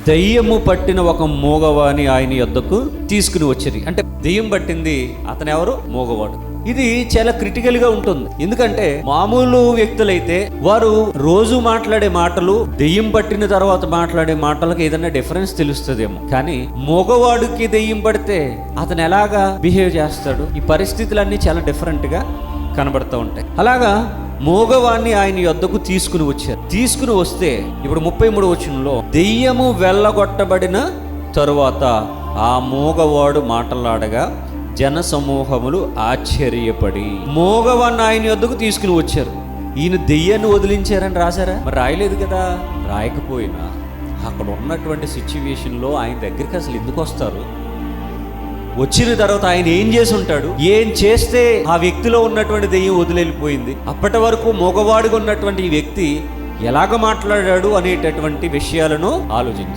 దెయ్యము పట్టిన ఒక మూగవాని ఆయన యొద్దకు తీసుకుని వచ్చేది. అంటే దెయ్యం పట్టింది అతను ఎవరు? మూగవాడు. ఇది చాలా క్రిటికల్ గా ఉంటుంది. ఎందుకంటే మామూలు వ్యక్తులైతే వారు రోజు మాట్లాడే మాటలు దెయ్యం పట్టిన తర్వాత మాట్లాడే మాటలకు ఏదైనా డిఫరెన్స్ తెలుస్తుందేమో. కానీ మగవాడికి దెయ్యం పడితే అతను ఎలాగా బిహేవ్ చేస్తాడు? ఈ పరిస్థితులన్నీ చాలా డిఫరెంట్ గా కనబడుతూ ఉంటాయి. అలాగా మోగవాణ్ణి ఆయన యొద్దకు తీసుకుని వచ్చారు. తీసుకుని వస్తే ఇప్పుడు 33 వచనంలో దెయ్యము వెళ్ళగొట్టబడిన తరువాత ఆ మోగవాడు మాట్లాడగా జన సమూహములు ఆశ్చర్యపడి మోగవాణ్ణి ఆయన యొద్దకు తీసుకుని వచ్చారు. ఈయన దెయ్యాన్ని వదిలించారని రాశారా? మరి రాయలేదు కదా. రాయకపోయినా అక్కడ ఉన్నటువంటి సిచ్యువేషన్లో ఆయన దగ్గరికి అసలు ఎందుకు వస్తారు? వచ్చిన తర్వాత ఆయన ఏం చేసి ఉంటాడు? ఏం చేస్తే ఆ వ్యక్తిలో ఉన్నటువంటి దెయ్యం వదిలేలిపోయింది? అప్పటి వరకు మగవాడిగా ఉన్నటువంటి ఈ వ్యక్తి ఎలాగ మాట్లాడాడు అనేటటువంటి విషయాలను ఆలోచించారు.